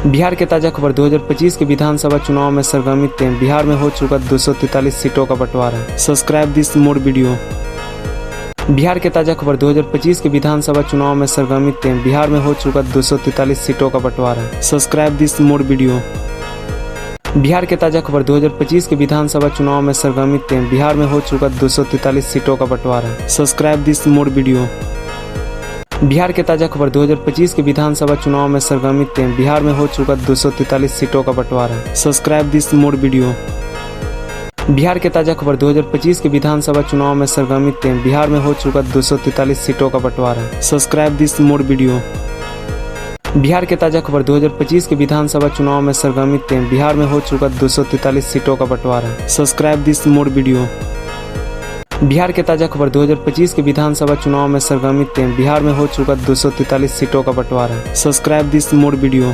बिहार के ताज़ा खबर 2025 के विधानसभा चुनाव में सरगर्मी तेज। बिहार में हो चुका 243 सीटों का बंटवारा। Subscribe this more video. Bihar के ताज़ा खबर 2025 के विधानसभा चुनाव में सरगर्मी तेज। बिहार में हो चुका 243 सीटों का बंटवारा। Subscribe this more video. Bihar के ताज़ा खबर 2025 के विधानसभा चुनाव में सरगर्मी तेज। बिहार में हो चुका 243 सीटों का बंटवारा। Subscribe this more video. Bihar के ताज़ा खबर 2025 के विधानसभा चुनाव में सरगर्मी तेज। बिहार में हो चुका 243 सीटों का बंटवारा। Subscribe this more video. Bihar के ताज़ा खबर 2025 के विधानसभा चुनाव में सरगर्मी तेज। बिहार में हो चुका 243 सीटों का बंटवारा। Subscribe this more video. Bihar के ताज़ा खबर 2025 के विधानसभा चुनाव में सरगर्मी तेज। बिहार में हो चुका 243 सीटों का बंटवारा। Subscribe this more video. Bihar के ताज़ा खबर 2025 के विधानसभा चुनाव में सरगर्मी तेज। बिहार में हो चुका 243 सीटों का बंटवारा। Subscribe this more video.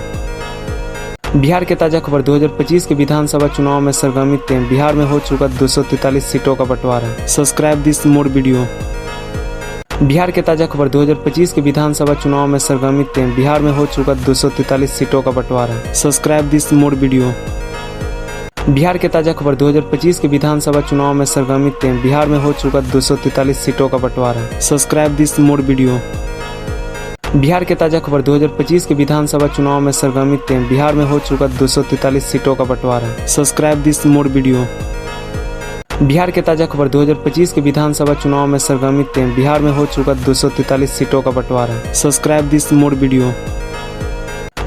Bihar के ताज़ा खबर 2025 के विधानसभा चुनाव में सरगर्मी तेज। बिहार में हो चुका 243 सीटों का बंटवारा। Subscribe this more video. Bihar के ताज़ा खबर 2025 के विधानसभा चुनाव में सरगर्मी तेज। बिहार में हो चुका 243 सीटों का बंटवारा। Subscribe this more video. Bihar के ताज़ा खबर 2025 के विधानसभा चुनाव में सरगर्मी तेज। बिहार में हो चुका 243 सीटों का बंटवारा। Subscribe this more video. Bihar के ताज़ा खबर 2025 के विधानसभा चुनाव में सरगर्मी तेज। बिहार में हो चुका 243 सीटों का बंटवारा। Subscribe this more video. Bihar के ताज़ा खबर 2025 के विधानसभा चुनाव में सरगर्मी तेज। बिहार में हो चुका 243 सीटों का बंटवारा। Subscribe this more video.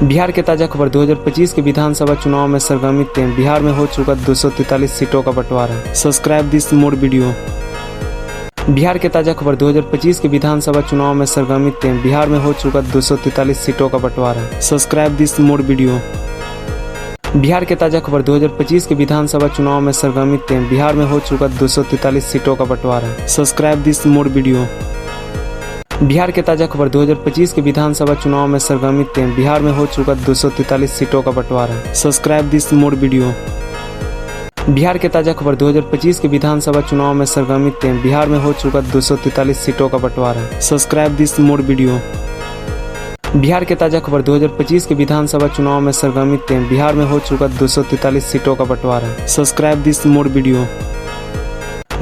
Bihar के ताज़ा खबर 2025 के विधानसभा चुनाव में सरगर्मी तेज। बिहार में हो चुका 243 सीटों का बंटवारा। Subscribe this more video. Bihar के ताज़ा खबर 2025 के विधानसभा चुनाव में सरगर्मी तेज। बिहार में हो चुका 243 सीटों का बंटवारा। Subscribe this more video. Bihar के ताज़ा खबर 2025 के विधानसभा चुनाव में सरगर्मी तेज। बिहार में हो चुका 243 सीटों का बंटवारा। Subscribe this more video. Bihar के ताज़ा खबर 2025 के विधानसभा चुनाव में सरगर्मी तेज। बिहार में हो चुका 243 सीटों का बंटवारा। Subscribe this more video. Bihar के ताज़ा खबर 2025 के विधानसभा चुनाव में सरगर्मी तेज। बिहार में हो चुका 243 सीटों का बंटवारा। Subscribe this more video. Bihar के ताज़ा खबर 2025 के विधानसभा चुनाव में सरगर्मी तेज। बिहार में हो चुका 243 सीटों का बंटवारा। Subscribe this more video.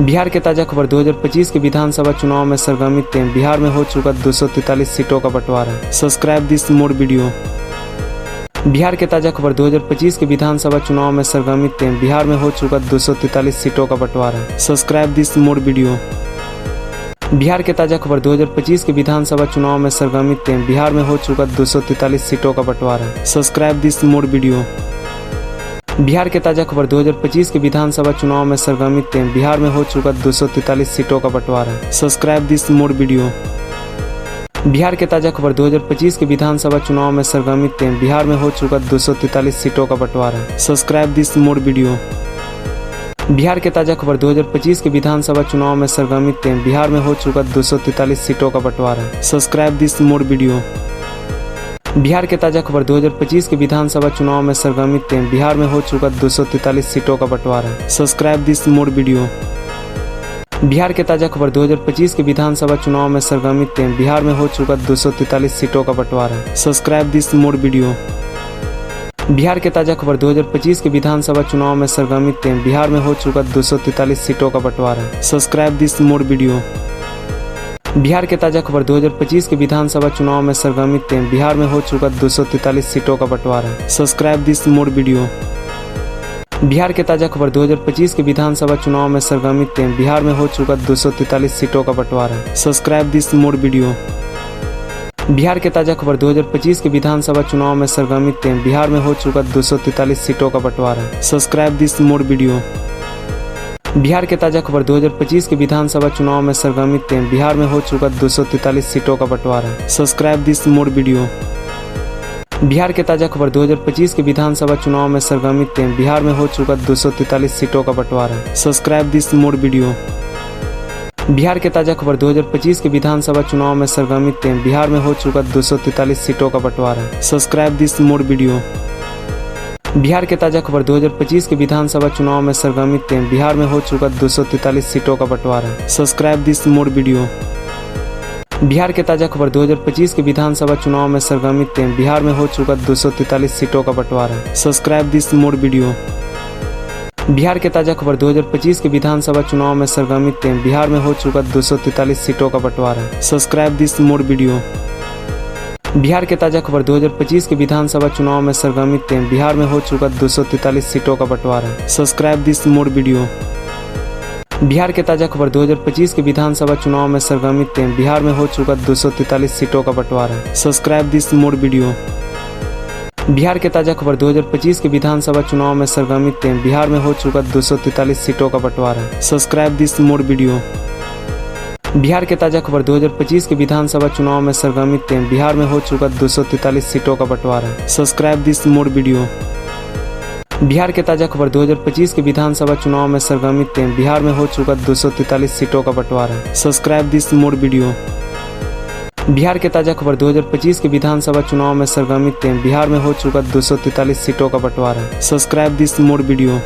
Bihar के ताज़ा खबर 2025 के विधानसभा चुनाव में सरगर्मी तेज। बिहार में हो चुका 243 सीटों का बंटवारा। Subscribe this more video. Bihar के ताज़ा खबर 2025 के विधानसभा चुनाव में सरगर्मी तेज। बिहार में हो चुका 243 सीटों का बंटवारा। Subscribe this more video. Bihar के ताज़ा खबर 2025 के विधानसभा चुनाव में सरगर्मी तेज। बिहार में हो चुका 243 सीटों का बंटवारा। Subscribe this more video. Bihar के ताज़ा खबर 2025 के विधानसभा चुनाव में सरगर्मी तेज। बिहार में हो चुका 243 सीटों का बंटवारा। Subscribe this more video. Bihar के ताज़ा खबर 2025 के विधानसभा चुनाव में सरगर्मी तेज। बिहार में हो चुका 243 सीटों का बंटवारा। Subscribe this more video. Bihar के ताज़ा खबर 2025 के विधानसभा चुनाव में सरगर्मी तेज। बिहार में हो चुका 243 सीटों का बंटवारा। Subscribe this more video. Bihar के ताज़ा खबर 2025 के विधानसभा चुनाव में सरगर्मी तेज। बिहार में हो चुका 243 सीटों का बंटवारा। Subscribe this more video. Bihar के ताज़ा खबर 2025 के विधानसभा चुनाव में सरगर्मी तेज। बिहार में हो चुका 243 सीटों का बंटवारा। Subscribe this more video. Bihar के ताज़ा खबर 2025 के विधानसभा चुनाव में सरगर्मी तेज। बिहार में हो चुका 243 सीटों का बंटवारा। Subscribe this more video. Bihar के ताज़ा खबर 2025 के विधानसभा चुनाव में सरगर्मी तेज। बिहार में हो चुका 243 सीटों का बंटवारा। Subscribe this more video. Bihar के ताज़ा खबर 2025 के विधानसभा चुनाव में सरगर्मी तेज। बिहार में हो चुका 243 सीटों का बंटवारा। Subscribe this more video. Bihar के ताज़ा खबर 2025 के विधानसभा चुनाव में सरगर्मी तेज। बिहार में हो चुका 243 सीटों का बंटवारा। Subscribe this more video. Bihar के ताज़ा खबर 2025 के विधानसभा चुनाव में सरगर्मी तेज। बिहार में हो चुका 243 सीटों का बंटवारा। Subscribe this more video. Bihar के ताज़ा खबर 2025 के विधानसभा चुनाव में सरगर्मी तेज। बिहार में हो चुका 243 सीटों का बंटवारा। Subscribe this more video. Bihar के ताज़ा खबर 2025 के विधानसभा चुनाव में सरगर्मी तेज। बिहार में हो चुका 243 सीटों का बंटवारा। Subscribe this more video. Bihar के ताज़ा खबर 2025 के विधानसभा चुनाव में सरगर्मी तेज। बिहार में हो चुका 243 सीटों का बंटवारा। Subscribe this more video. Bihar के ताजा खबर 2025 के विधानसभा चुनाव में सरगर्मी तेज। बिहार में हो चुका 243 सीटों का बंटवारा। Subscribe this more video. Bihar के ताजा खबर 2025 के विधानसभा चुनाव में सरगर्मी तेज। बिहार में हो चुका 243 सीटों का बंटवारा। Subscribe this more video. Bihar के ताजा खबर 2025 के विधानसभा चुनाव में सरगर्मी तेज। बिहार में हो चुका 243 सीटों का बंटवारा। Subscribe this more video. Bihar के ताजा खबर 2025 के विधानसभा चुनाव में सरगर्मी तेज। बिहार में हो चुका 243 सीटों का बंटवारा। Subscribe this more video. Bihar के ताजा खबर 2025 के विधानसभा चुनाव में सरगर्मी तेज। बिहार में हो चुका 243 सीटों का बंटवारा। Subscribe this more video. Bihar के ताजा खबर 2025 के विधानसभा चुनाव में सरगर्मी तेज। बिहार में हो चुका 243 सीटों का बंटवारा। Subscribe this more video. Bihar के ताजा खबर 2025 के विधानसभा चुनाव में सरगर्मी तेज। बिहार में हो चुका 243 सीटों का बंटवारा। Subscribe this more video. Bihar के ताजा खबर 2025 के विधानसभा चुनाव में सरगर्मी तेज। बिहार में हो चुका 243 सीटों का बंटवारा। Subscribe this more video.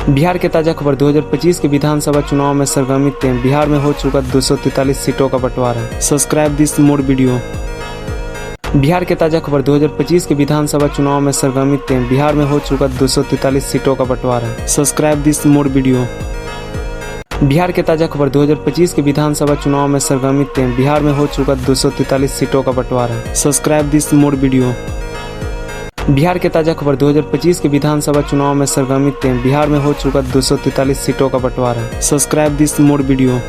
Bihar के ताजा खबर 2025 के विधानसभा चुनाव में सरगर्मी तेज। बिहार में हो चुका 243 सीटों का बंटवारा। Subscribe this more video. Bihar के ताजा खबर 2025 के विधानसभा चुनाव में सरगर्मी तेज। बिहार में हो चुका 243 सीटों का बंटवारा। Subscribe this more video. Bihar के ताजा खबर 2025 के विधानसभा चुनाव में सरगर्मी तेज। बिहार में हो चुका 243 सीटों का बंटवारा। Subscribe this more video. Bihar के ताजा खबर 2025 के विधानसभा चुनाव में सरगर्मी तेज। बिहार में हो चुका 243 सीटों का बंटवारा। Subscribe this more video.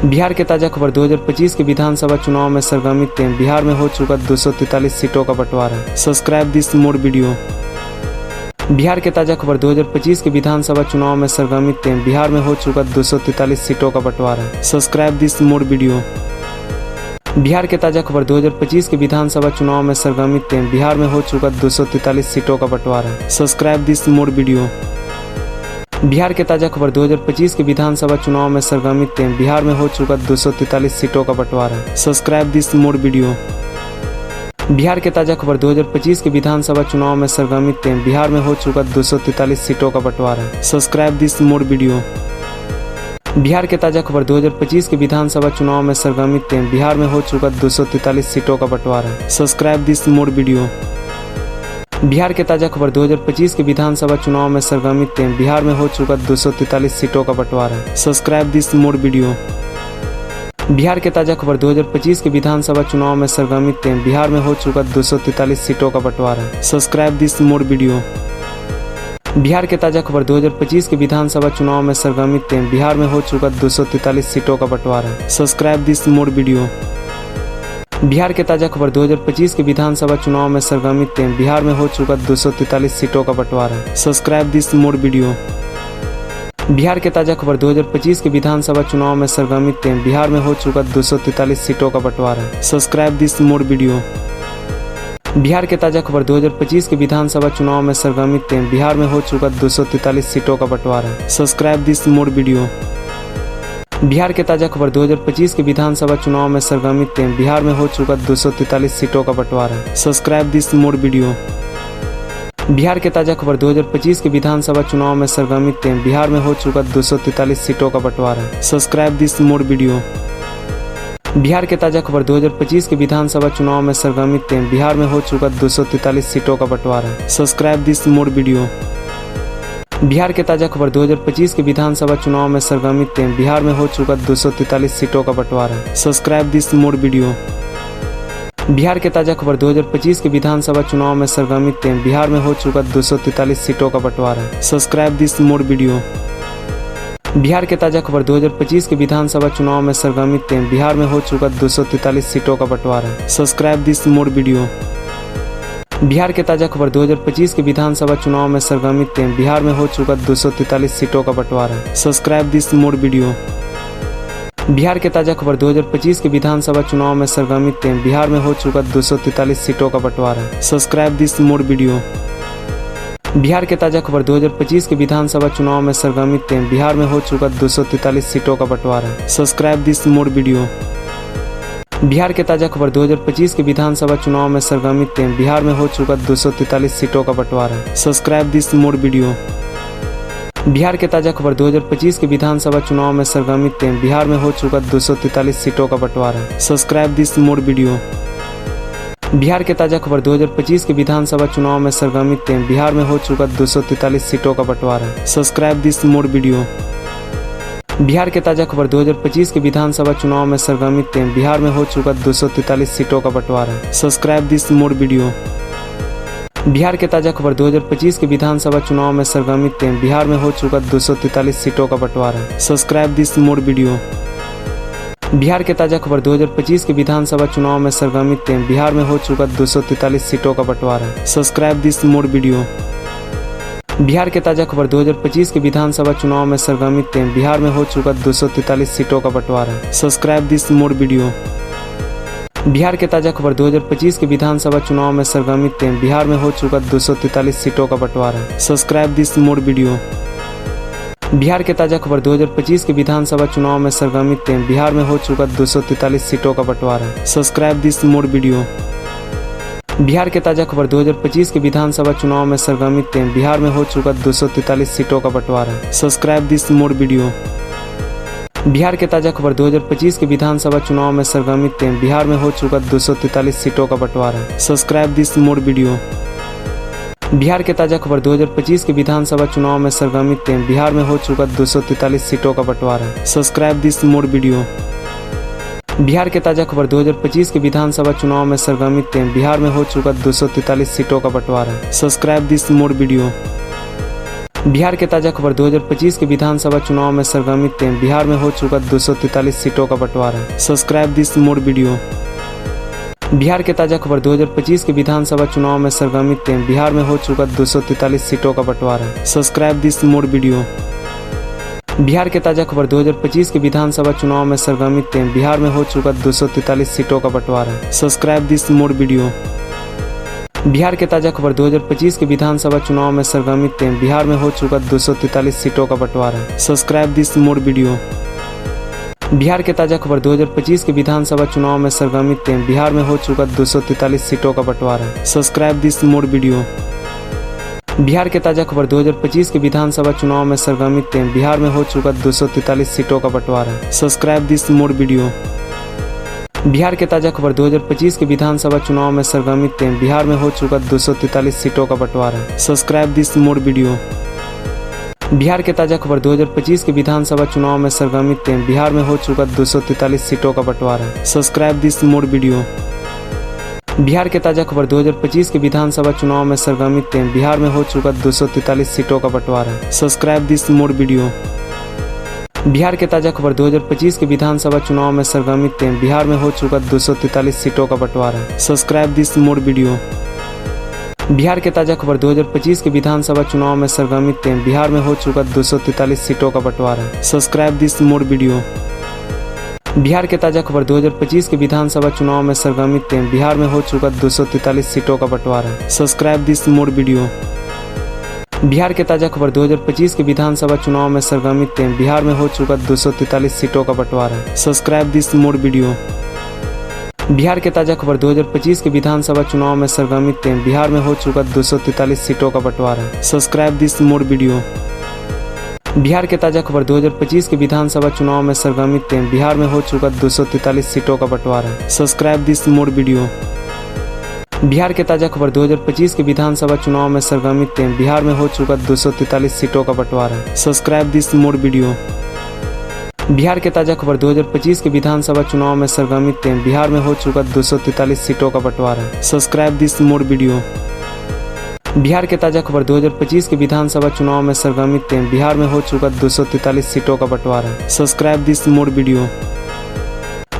Bihar के ताजा खबर 2025 के विधानसभा चुनाव में सरगर्मी तेज। बिहार में हो चुका 243 सीटों का बंटवारा। Subscribe this more video. Bihar के ताजा खबर 2025 के विधानसभा चुनाव में सरगर्मी तेज। बिहार में हो चुका 243 सीटों का बंटवारा। Subscribe this more video. Bihar के ताजा खबर 2025 के विधानसभा चुनाव में सरगर्मी तेज। बिहार में हो चुका 243 सीटों का बंटवारा। Subscribe this more video. Bihar के ताजा खबर 2025 के विधानसभा चुनाव में सरगर्मी तेज। बिहार में हो चुका 243 सीटों का बंटवारा। Subscribe this more video. Bihar के ताजा खबर 2025 के विधानसभा चुनाव में सरगर्मी तेज। बिहार में हो चुका 243 सीटों का बंटवारा। Subscribe this more video. Bihar के ताजा खबर 2025 के विधानसभा चुनाव में सरगर्मी तेज। बिहार में हो चुका 243 सीटों का बंटवारा। Subscribe this more video. Bihar के ताजा खबर 2025 के विधानसभा चुनाव में सरगर्मी तेज। बिहार में हो चुका 243 सीटों का बंटवारा। Subscribe this more video. Bihar के ताजा खबर 2025 के विधानसभा चुनाव में सरगर्मी तेज। बिहार में हो चुका 243 सीटों का बंटवारा। Subscribe this more video. Bihar के ताजा खबर 2025 के विधानसभा चुनाव में सरगर्मी तेज। बिहार में हो चुका 243 सीटों का बंटवारा। Subscribe this more video. Bihar के ताजा खबर 2025 के विधानसभा चुनाव में सरगर्मी तेज। बिहार में हो चुका 243 सीटों का बंटवारा। Subscribe this more video. Bihar के ताजा खबर 2025 के विधानसभा चुनाव में सरगर्मी तेज। बिहार में हो चुका 243 सीटों का बंटवारा। Subscribe this more video. Bihar के ताजा खबर 2025 के विधानसभा चुनाव में सरगर्मी तेज। बिहार में हो चुका 243 सीटों का बंटवारा। Subscribe this more video. Bihar के ताजा खबर 2025 के विधानसभा चुनाव में सरगर्मी तेज। बिहार में हो चुका 243 सीटों का बंटवारा। Subscribe this more video. Bihar के ताजा खबर 2025 के विधानसभा चुनाव में सरगर्मी तेज। बिहार में हो चुका 243 सीटों का बंटवारा। Subscribe this more video. Bihar के ताजा खबर 2025 के विधानसभा चुनाव में सरगर्मी तेज। बिहार में हो चुका 243 सीटों का बंटवारा। Subscribe this more video. Bihar के ताजा खबर 2025 के विधानसभा चुनाव में सरगर्मी तेज। बिहार में हो चुका 243 सीटों का बंटवारा। Subscribe this more video. Bihar के ताजा खबर 2025 के विधानसभा चुनाव में सरगर्मी तेज। बिहार में हो चुका 243 सीटों का बंटवारा। Subscribe this more video. Bihar के ताजा खबर 2025 के विधानसभा चुनाव में सरगर्मी तेज। बिहार में हो चुका 243 सीटों का बंटवारा। Subscribe this more video. Bihar के ताजा खबर 2025 के विधानसभा चुनाव में सरगर्मी तेज। बिहार में हो चुका 243 सीटों का बंटवारा। Subscribe this more video. Bihar के ताजा खबर 2025 के विधानसभा चुनाव में सरगर्मी तेज। बिहार में हो चुका 243 सीटों का बंटवारा। Subscribe this more video. Bihar के ताजा खबर 2025 के विधानसभा चुनाव में सरगर्मी तेज। बिहार में हो चुका 243 सीटों का बंटवारा। Subscribe this more video. Bihar के ताजा खबर 2025 के विधानसभा चुनाव में सरगर्मी तेज। बिहार में हो चुका 243 सीटों का बंटवारा। Subscribe this more video. Bihar के ताजा खबर 2025 के विधानसभा चुनाव में सरगर्मी तेज। बिहार में हो चुका 243 सीटों का बंटवारा। Subscribe this more video. Bihar के ताजा खबर 2025 के विधानसभा चुनाव में सरगर्मी तेज। बिहार में हो चुका 243 सीटों का बंटवारा। Subscribe this more video. Bihar के ताजा खबर 2025 के विधानसभा चुनाव में सरगर्मी तेज। बिहार में हो चुका 243 सीटों का बंटवारा। Subscribe this more video. Bihar के ताजा खबर 2025 के विधानसभा चुनाव में सरगर्मी तेज। बिहार में हो चुका 243 सीटों का बंटवारा। Subscribe this more video. Bihar के ताजा खबर 2025 के विधानसभा चुनाव में सरगर्मी तेज। बिहार में हो चुका 243 सीटों का बंटवारा। Subscribe this more video. Bihar के ताजा खबर 2025 के विधानसभा चुनाव में सरगर्मी तेज। बिहार में हो चुका 243 सीटों का बंटवारा। Subscribe this more video. Bihar के ताजा खबर 2025 के विधानसभा चुनाव में सरगर्मी तेज। बिहार में हो चुका 243 सीटों का बंटवारा। Subscribe this more video. Bihar के ताजा खबर 2025 के विधानसभा चुनाव में सरगर्मी तेज। बिहार में हो चुका 243 सीटों का बंटवारा। Subscribe this more video. Bihar के ताजा खबर 2025 के विधानसभा चुनाव में सरगर्मी तेज। बिहार में हो चुका 243 सीटों का बंटवारा। Subscribe this more video. Bihar के ताजा खबर 2025 के विधानसभा चुनाव में सरगर्मी तेज। बिहार में हो चुका 243 सीटों का बंटवारा। Subscribe this more video. Bihar के ताजा खबर 2025 के विधानसभा चुनाव में सरगर्मी तेज। बिहार में हो चुका 243 सीटों का बंटवारा। Subscribe this more video. Bihar के ताजा खबर 2025 के विधानसभा चुनाव में सरगर्मी तेज। बिहार में हो चुका 243 सीटों का बंटवारा। Subscribe this more video. Bihar के ताजा खबर 2025 के विधानसभा चुनाव में सरगर्मी तेज। बिहार में हो चुका 243 सीटों का बंटवारा। Subscribe this more video. Bihar के ताजा खबर 2025 के विधानसभा चुनाव में सरगर्मी तेज। बिहार में हो चुका 243 सीटों का बंटवारा। Subscribe this more video. Bihar के ताजा खबर 2025 के विधानसभा चुनाव में सरगर्मी तेज। बिहार में हो चुका 243 सीटों का बंटवारा। Subscribe this more video. Bihar के ताजा खबर 2025 के विधानसभा चुनाव में सरगर्मी तेज। बिहार में हो चुका 243 सीटों का बंटवारा। Subscribe this more video. Bihar के ताजा खबर 2025 के विधानसभा चुनाव में सरगर्मी तेज। बिहार में हो चुका 243 सीटों का बंटवारा। Subscribe this more video. Bihar के ताजा खबर 2025 के विधानसभा चुनाव में सरगर्मी तेज। बिहार में हो चुका 243 सीटों का बंटवारा। Subscribe this more video. Bihar के ताजा खबर 2025 के विधानसभा चुनाव में सरगर्मी तेज। बिहार में हो चुका 243 सीटों का बंटवारा। Subscribe this more video. Bihar के ताजा खबर 2025 के विधानसभा चुनाव में सरगर्मी तेज। बिहार में हो चुका 243 सीटों का बंटवारा। Subscribe this more video. Bihar के ताजा खबर 2025 के विधानसभा चुनाव में सरगर्मी तेज। बिहार में हो चुका 243 सीटों का बंटवारा। Subscribe this more video. Bihar के ताजा खबर 2025 के विधानसभा चुनाव में सरगर्मी तेज। बिहार में हो चुका 243 सीटों का बंटवारा। Subscribe this more video. Bihar के ताजा खबर 2025 के विधानसभा चुनाव में सरगर्मी तेज। बिहार में हो चुका 243 सीटों का बंटवारा। Subscribe this more video. Bihar के ताजा खबर 2025 के विधानसभा चुनाव में सरगर्मी तेज। बिहार में हो चुका 243 सीटों का बंटवारा। Subscribe this more video. Bihar के ताजा खबर 2025 के विधानसभा चुनाव में सरगर्मी तेज। बिहार में हो चुका 243 सीटों का बंटवारा। Subscribe this more video. Bihar के ताजा खबर 2025 के विधानसभा चुनाव में सरगर्मी तेज। बिहार में हो चुका 243 सीटों का बंटवारा। Subscribe this more video. Bihar के ताजा खबर 2025 के विधानसभा चुनाव में सरगर्मी तेज। बिहार में हो चुका 243 सीटों का बंटवारा। Subscribe this more video. Bihar के ताजा खबर 2025 के विधानसभा चुनाव में सरगर्मी तेज। बिहार में हो चुका 243 सीटों का बंटवारा। Subscribe this more video. Bihar के ताजा खबर 2025 के विधानसभा चुनाव में सरगर्मी तेज। बिहार में हो चुका 243 सीटों का बंटवारा। Subscribe this more video. Bihar के ताजा खबर 2025 के विधानसभा चुनाव में सरगर्मी तेज। बिहार में हो चुका 243 सीटों का बंटवारा। Subscribe this more video.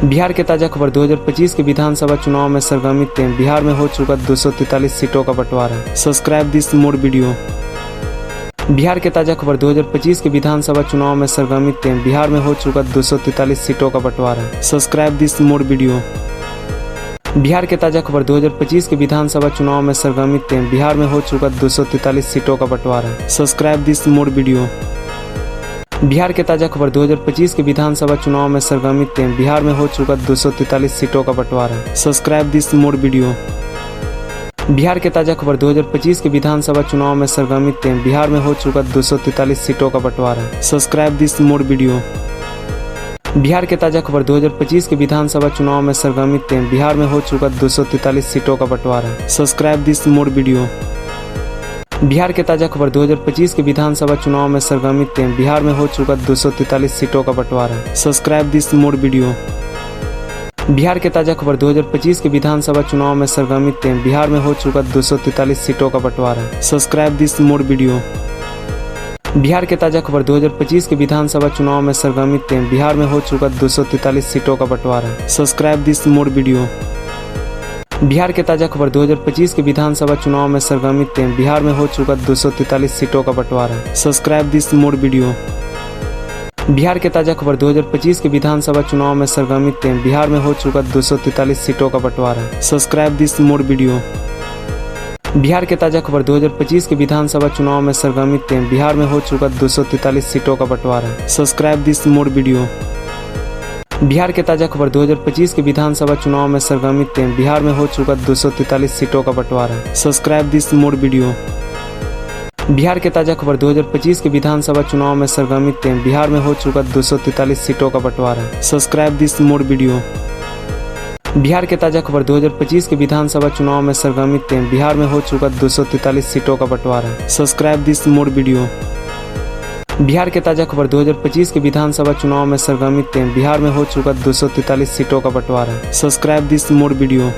Bihar के ताजा खबर 2025 के विधानसभा चुनाव में सरगर्मी तेज। बिहार में हो चुका 243 सीटों का बंटवारा। Subscribe this more video. Bihar के ताजा खबर 2025 के विधानसभा चुनाव में सरगर्मी तेज। बिहार में हो चुका 243 सीटों का बंटवारा। Subscribe this more video. Bihar के ताजा खबर 2025 के विधानसभा चुनाव में सरगर्मी तेज। बिहार में हो चुका 243 सीटों का बंटवारा। Subscribe this more video. Bihar के ताजा खबर 2025 के विधानसभा चुनाव में सरगर्मी तेज। बिहार में हो चुका 243 सीटों का बंटवारा। Subscribe this more video. Bihar के ताज़ा खबर 2025 के विधानसभा चुनाव में सरगर्मी तेज। बिहार में हो चुका 243 सीटों का बंटवारा। Subscribe this more video. Bihar के ताज़ा खबर 2025 के विधानसभा चुनाव में सरगर्मी तेज। बिहार में हो चुका 243 सीटों का बंटवारा। Subscribe this more video. Bihar के ताज़ा खबर 2025 के विधानसभा चुनाव में सरगर्मी तेज। बिहार में हो चुका 243 सीटों का बंटवारा। Subscribe this more video. Bihar के ताज़ा खबर 2025 के विधानसभा चुनाव में सरगर्मी तेज। बिहार में हो चुका 243 सीटों का बंटवारा। Subscribe this more video. Bihar के ताज़ा खबर 2025 के विधानसभा चुनाव में सरगर्मी तेज। बिहार में हो चुका 243 सीटों का बंटवारा। Subscribe this more video. Bihar के ताज़ा खबर 2025 के विधानसभा चुनाव में सरगर्मी तेज। बिहार में हो चुका 243 सीटों का बंटवारा। Subscribe this more video. Bihar के ताज़ा खबर 2025 के विधानसभा चुनाव में सरगर्मी तेज। बिहार में हो चुका 243 सीटों का बंटवारा। Subscribe this more video. Bihar के ताज़ा खबर 2025 के विधानसभा चुनाव में सरगर्मी तेज। बिहार में हो चुका 243 सीटों का बंटवारा। Subscribe this more video. Bihar के ताज़ा खबर 2025 के विधानसभा चुनाव में सरगर्मी तेज। बिहार में हो चुका 243 सीटों का बंटवारा। Subscribe this more video. Bihar के ताज़ा खबर 2025 के विधानसभा चुनाव में सरगर्मी तेज। बिहार में हो चुका 243 सीटों का बंटवारा। Subscribe this more video. Bihar के ताज़ा खबर 2025 के विधानसभा चुनाव में सरगर्मी तेज। बिहार में हो चुका 243 सीटों का बंटवारा। Subscribe this more video. Bihar के ताज़ा खबर 2025 के विधानसभा चुनाव में सरगर्मी तेज। बिहार में हो चुका 243 सीटों का बंटवारा। Subscribe this more video.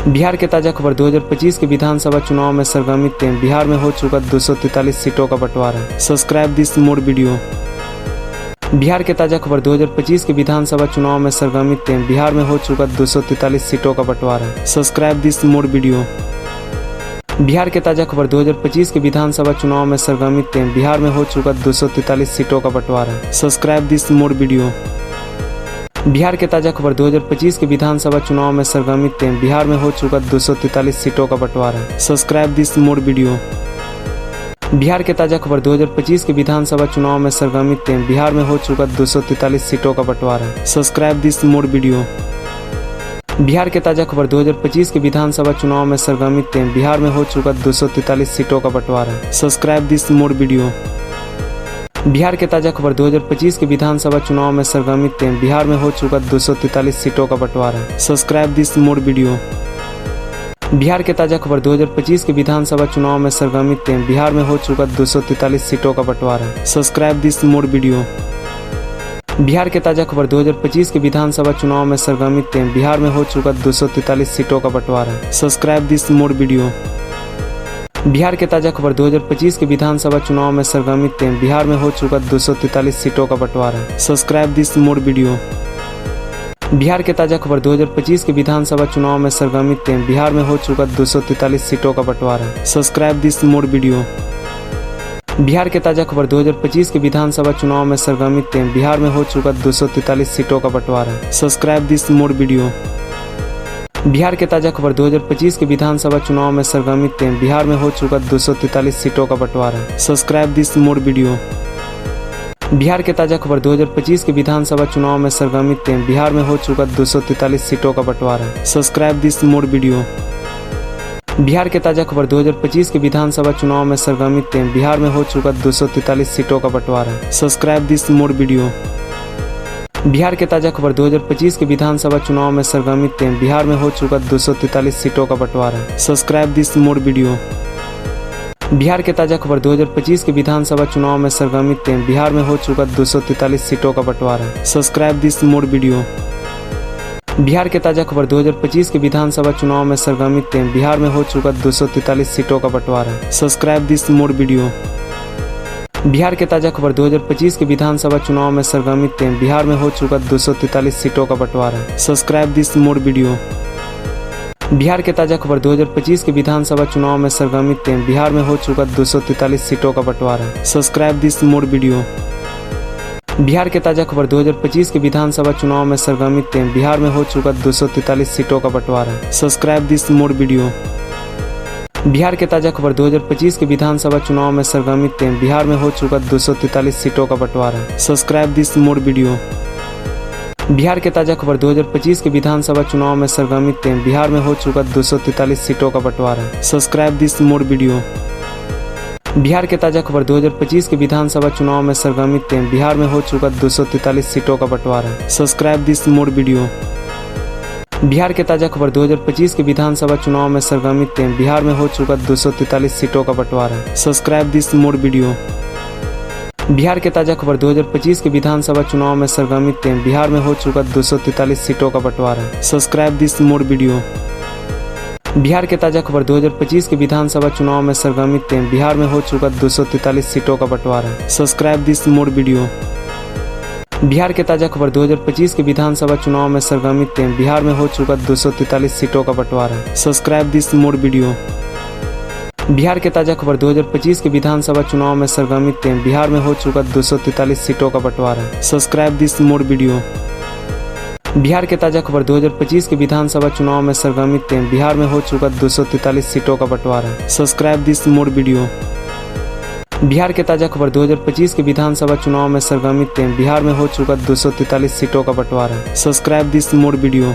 Bihar के ताज़ा खबर 2025 के विधानसभा चुनाव में सरगर्मी तेज। बिहार में हो चुका 243 सीटों का बंटवारा। Subscribe this more video. Bihar के ताज़ा खबर 2025 के विधानसभा चुनाव में सरगर्मी तेज। बिहार में हो चुका 243 सीटों का बंटवारा। Subscribe this more video. Bihar के ताज़ा खबर 2025 के विधानसभा चुनाव में सरगर्मी तेज। बिहार में हो चुका 243 सीटों का बंटवारा। Subscribe this more video. Bihar के ताज़ा खबर 2025 के विधानसभा चुनाव में सरगर्मी तेज। बिहार में हो चुका 243 सीटों का बंटवारा। Subscribe this more video. Bihar के ताज़ा खबर 2025 के विधानसभा चुनाव में सरगर्मी तेज। बिहार में हो चुका 243 सीटों का बंटवारा। Subscribe this more video. Bihar के ताज़ा खबर 2025 के विधानसभा चुनाव में सरगर्मी तेज। बिहार में हो चुका 243 सीटों का बंटवारा। Subscribe this more video. Bihar के ताज़ा खबर 2025 के विधानसभा चुनाव में सरगर्मी तेज। बिहार में हो चुका 243 सीटों का बंटवारा। Subscribe this more video. Bihar के ताज़ा खबर 2025 के विधानसभा चुनाव में सरगर्मी तेज। बिहार में हो चुका 243 सीटों का बंटवारा। Subscribe this more video. Bihar के ताज़ा खबर 2025 के विधानसभा चुनाव में सरगर्मी तेज। बिहार में हो चुका 243 सीटों का बंटवारा। Subscribe this more video. Bihar के ताज़ा खबर 2025 के विधानसभा चुनाव में सरगर्मी तेज। बिहार में हो चुका 243 सीटों का बंटवारा। Subscribe this more video. Bihar के ताज़ा खबर 2025 के विधानसभा चुनाव में सरगर्मी तेज। बिहार में हो चुका 243 सीटों का बंटवारा। Subscribe this more video. Bihar के ताज़ा खबर 2025 के विधानसभा चुनाव में सरगर्मी तेज। बिहार में हो चुका 243 सीटों का बंटवारा। Subscribe this more video. Bihar के ताज़ा खबर 2025 के विधानसभा चुनाव में सरगर्मी तेज। बिहार में हो चुका 243 सीटों का बंटवारा। Subscribe this more video. Bihar के ताज़ा खबर 2025 के विधानसभा चुनाव में सरगर्मी तेज। बिहार में हो चुका 243 सीटों का बंटवारा। Subscribe this more video. Bihar के ताज़ा खबर 2025 के विधानसभा चुनाव में सरगर्मी तेज। बिहार में हो चुका 243 सीटों का बंटवारा। Subscribe this more video. Bihar के ताज़ा खबर 2025 के विधानसभा चुनाव में सरगर्मी तेज। बिहार में हो चुका 243 सीटों का बंटवारा। Subscribe this more video. Bihar के ताज़ा खबर 2025 के विधानसभा चुनाव में सरगर्मी तेज। बिहार में हो चुका 243 सीटों का बंटवारा। Subscribe this more video. Bihar के ताज़ा खबर 2025 के विधानसभा चुनाव में सरगर्मी तेज। बिहार में हो चुका 243 सीटों का बंटवारा। Subscribe this more video. Bihar के ताज़ा खबर 2025 के विधानसभा चुनाव में सरगर्मी तेज। बिहार में हो चुका 243 सीटों का बंटवारा। Subscribe this more video. Bihar के ताज़ा खबर 2025 के विधानसभा चुनाव में सरगर्मी तेज। बिहार में हो चुका 243 सीटों का बंटवारा। Subscribe this more video. Bihar के ताज़ा खबर 2025 के विधानसभा चुनाव में सरगर्मी तेज। बिहार में हो चुका 243 सीटों का बंटवारा। Subscribe this more video. Bihar के ताज़ा खबर 2025 के विधानसभा चुनाव में सरगर्मी तेज। बिहार में हो चुका 243 सीटों का बंटवारा। Subscribe this more video. Bihar के ताजा खबर 2025 के विधानसभा चुनाव में सरगर्मी तेज। बिहार में हो चुका 243 सीटों का बंटवारा। Subscribe this more video. Bihar के ताजा खबर 2025 के विधानसभा चुनाव में सरगर्मी तेज। बिहार में हो चुका 243 सीटों का बंटवारा। Subscribe this more video. Bihar के ताजा खबर 2025 के विधानसभा चुनाव में सरगर्मी तेज। बिहार में हो चुका 243 सीटों का बंटवारा। Subscribe this more video. Bihar के ताजा खबर 2025 के विधानसभा चुनाव में सरगर्मी तेज। बिहार में हो चुका 243 सीटों का बंटवारा। Subscribe this more video. Bihar के ताजा खबर 2025 के विधानसभा चुनाव में सरगर्मी तेज। बिहार में हो चुका 243 सीटों का बंटवारा। Subscribe this more video. Bihar के ताजा खबर 2025 के विधानसभा चुनाव में सरगर्मी तेज। बिहार में हो चुका 243 सीटों का बंटवारा। Subscribe this more video. Bihar के ताजा खबर 2025 के विधानसभा चुनाव में सरगर्मी तेज। बिहार में हो चुका 243 सीटों का बंटवारा। Subscribe this more video. Bihar के ताजा खबर 2025 के विधानसभा चुनाव में सरगर्मी तेज। बिहार में हो चुका 243 सीटों का बंटवारा। Subscribe this more video. Bihar के ताजा खबर 2025 के विधानसभा चुनाव में सरगर्मी तेज। बिहार में हो चुका 243 सीटों का बंटवारा। Subscribe this more video.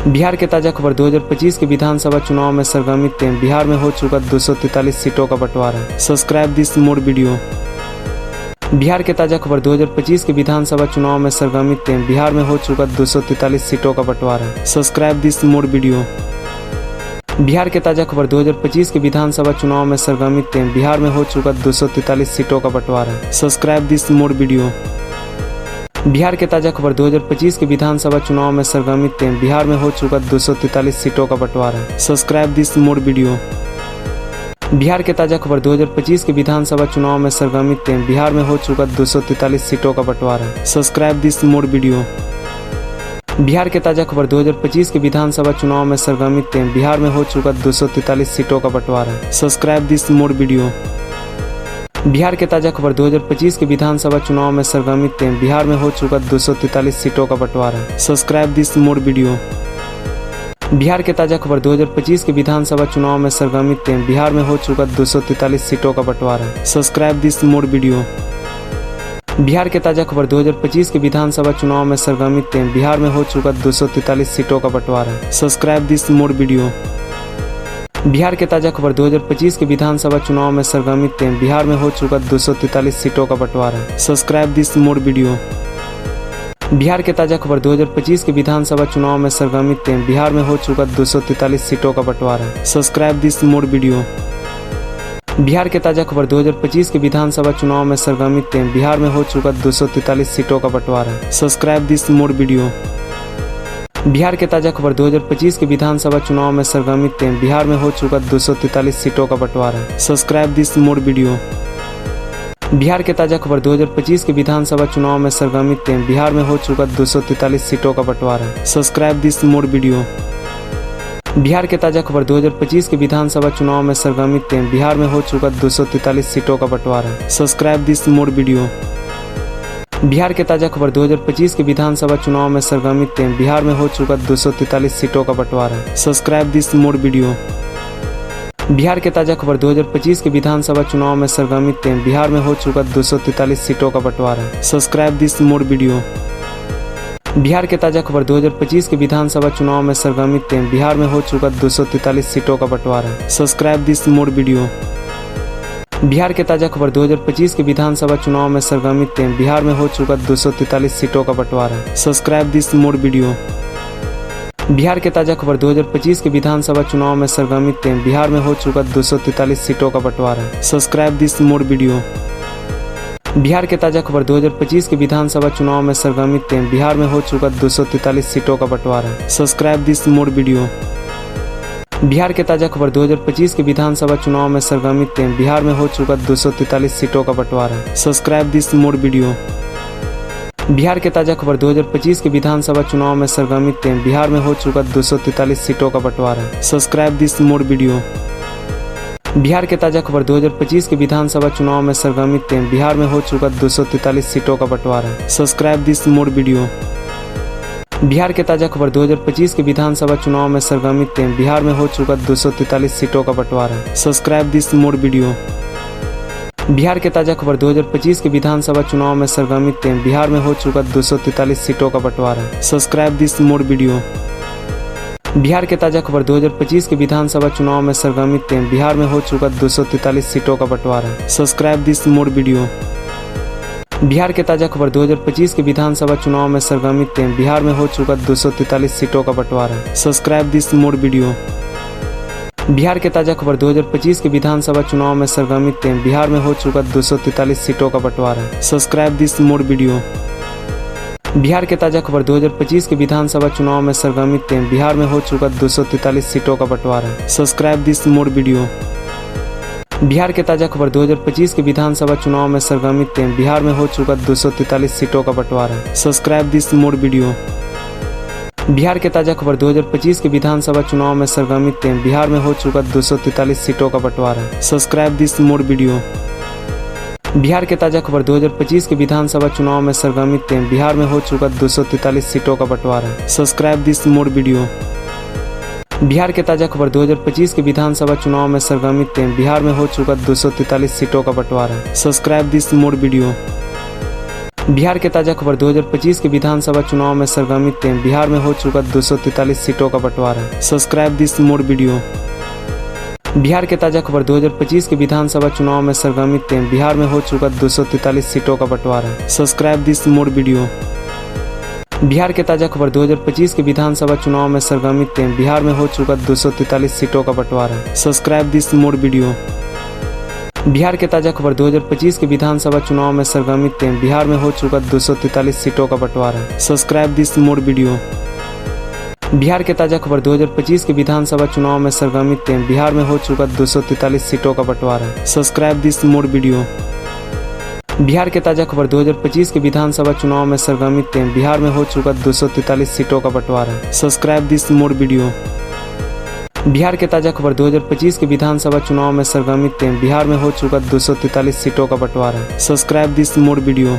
Bihar के ताजा खबर 2025 के विधानसभा चुनाव में सरगर्मी तेज। बिहार में हो चुका 243 सीटों का बंटवारा। Subscribe this more video. Bihar के ताजा खबर 2025 के विधानसभा चुनाव में सरगर्मी तेज। बिहार में हो चुका 243 सीटों का बंटवारा। Subscribe this more video. Bihar के ताजा खबर 2025 के विधानसभा चुनाव में सरगर्मी तेज। बिहार में हो चुका 243 सीटों का बंटवारा। Subscribe this more video. Bihar के ताजा खबर 2025 के विधानसभा चुनाव में सरगर्मी तेज। बिहार में हो चुका 243 सीटों का बंटवारा। Subscribe this more video. Bihar के ताजा खबर 2025 के विधानसभा चुनाव में सरगर्मी तेज। बिहार में हो चुका 243 सीटों का बंटवारा। Subscribe this more video. Bihar के ताजा खबर 2025 के विधानसभा चुनाव में सरगर्मी तेज। बिहार में हो चुका 243 सीटों का बंटवारा। Subscribe this more video. Bihar के ताजा खबर 2025 के विधानसभा चुनाव में सरगर्मी तेज। बिहार में हो चुका 243 सीटों का बंटवारा। Subscribe this more video. Bihar के ताजा खबर 2025 के विधानसभा चुनाव में सरगर्मी तेज। बिहार में हो चुका 243 सीटों का बंटवारा। Subscribe this more video. Bihar के ताजा खबर 2025 के विधानसभा चुनाव में सरगर्मी तेज। बिहार में हो चुका 243 सीटों का बंटवारा। Subscribe this more video. Bihar के ताजा खबर 2025 के विधानसभा चुनाव में सरगर्मी तेज। बिहार में हो चुका 243 सीटों का बंटवारा। Subscribe this more video. Bihar के ताजा खबर 2025 के विधानसभा चुनाव में सरगर्मी तेज। बिहार में हो चुका 243 सीटों का बंटवारा। Subscribe this more video. Bihar के ताजा खबर 2025 के विधानसभा चुनाव में सरगर्मी तेज। बिहार में हो चुका 243 सीटों का बंटवारा। Subscribe this more video. Bihar के ताजा खबर 2025 के विधानसभा चुनाव में सरगर्मी तेज। बिहार में हो चुका 243 सीटों का बंटवारा। Subscribe this more video. Bihar के ताजा खबर 2025 के विधानसभा चुनाव में सरगर्मी तेज। बिहार में हो चुका 243 सीटों का बंटवारा। Subscribe this more video. Bihar के ताजा खबर 2025 के विधानसभा चुनाव में सरगर्मी तेज। बिहार में हो चुका 243 सीटों का बंटवारा। Subscribe this more video. Bihar के ताजा खबर 2025 के विधानसभा चुनाव में सरगर्मी तेज। बिहार में हो चुका 243 सीटों का बंटवारा। Subscribe this more video. Bihar के ताजा खबर 2025 के विधानसभा चुनाव में सरगर्मी तेज। बिहार में हो चुका 243 सीटों का बंटवारा। Subscribe this more video. Bihar के ताजा खबर 2025 के विधानसभा चुनाव में सरगर्मी तेज। बिहार में हो चुका 243 सीटों का बंटवारा। Subscribe this more video. Bihar के ताजा खबर 2025 के विधानसभा चुनाव में सरगर्मी तेज। बिहार में हो चुका 243 सीटों का बंटवारा। Subscribe this more video. Bihar के ताजा खबर 2025 के विधानसभा चुनाव में सरगर्मी तेज। बिहार में हो चुका 243 सीटों का बंटवारा। Subscribe this more video. Bihar के ताजा खबर 2025 के विधानसभा चुनाव में सरगर्मी तेज। बिहार में हो चुका 243 सीटों का बंटवारा। Subscribe this more video. Bihar के ताजा खबर 2025 के विधानसभा चुनाव में सरगर्मी तेज। बिहार में हो चुका 243 सीटों का बंटवारा। Subscribe this more video. Bihar के ताजा खबर 2025 के विधानसभा चुनाव में सरगर्मी तेज। बिहार में हो चुका 243 सीटों का बंटवारा। Subscribe this more video. Bihar के ताजा खबर 2025 के विधानसभा चुनाव में सरगर्मी तेज। बिहार में हो चुका 243 सीटों का बंटवारा। Subscribe this more video. Bihar के ताजा खबर 2025 के विधानसभा चुनाव में सरगर्मी तेज। बिहार में हो चुका 243 सीटों का बंटवारा। Subscribe this more video. Bihar के ताजा खबर 2025 के विधानसभा चुनाव में सरगर्मी तेज। बिहार में हो चुका 243 सीटों का बंटवारा। Subscribe this more video. Bihar के ताजा खबर 2025 के विधानसभा चुनाव में सरगर्मी तेज। बिहार में हो चुका 243 सीटों का बंटवारा। Subscribe this more video. Bihar के ताजा खबर 2025 के विधानसभा चुनाव में सरगर्मी तेज। बिहार में हो चुका 243 सीटों का बंटवारा। Subscribe this more video. Bihar के ताजा खबर 2025 के विधानसभा चुनाव में सरगर्मी तेज। बिहार में हो चुका 243 सीटों का बंटवारा। Subscribe this more video. Bihar के ताजा खबर 2025 के विधानसभा चुनाव में सरगर्मी तेज। बिहार में हो चुका 243 सीटों का बंटवारा। Subscribe this more video. Bihar के ताजा खबर 2025 के विधानसभा चुनाव में सरगर्मी तेज। बिहार में हो चुका 243 सीटों का बंटवारा। Subscribe this more video. Bihar के ताजा खबर 2025 के विधानसभा चुनाव में सरगर्मी तेज। बिहार में हो चुका 243 सीटों का बंटवारा। Subscribe this more video. Bihar के ताजा खबर 2025 के विधानसभा चुनाव में सरगर्मी तेज। बिहार में हो चुका 243 सीटों का बंटवारा। Subscribe this more video. Bihar के ताजा खबर 2025 के विधानसभा चुनाव में सरगर्मी तेज। बिहार में हो चुका 243 सीटों का बंटवारा। Subscribe this more video. Bihar के ताजा खबर 2025 के विधानसभा चुनाव में सरगर्मी तेज। बिहार में हो चुका 243 सीटों का बंटवारा। Subscribe this more video. Bihar के ताजा खबर 2025 के विधानसभा चुनाव में सरगर्मी तेज। बिहार में हो चुका 243 सीटों का बंटवारा। Subscribe this more video. Bihar के ताजा खबर 2025 के विधानसभा चुनाव में सरगर्मी तेज। बिहार में हो चुका 243 सीटों का बंटवारा। Subscribe this more video. Bihar के ताजा खबर 2025 के विधानसभा चुनाव में सरगर्मी तेज। बिहार में हो चुका 243 सीटों का बंटवारा। Subscribe this more video. Bihar के ताजा खबर 2025 के विधानसभा चुनाव में सरगर्मी तेज। बिहार में हो चुका 243 सीटों का बंटवारा। Subscribe this more video. Bihar के ताजा खबर 2025 के विधानसभा चुनाव में सरगर्मी तेज। बिहार में हो चुका 243 सीटों का बंटवारा। Subscribe this more video. Bihar के ताजा खबर 2025 के विधानसभा चुनाव में सरगर्मी तेज। बिहार में हो चुका 243 सीटों का बंटवारा। Subscribe this more video.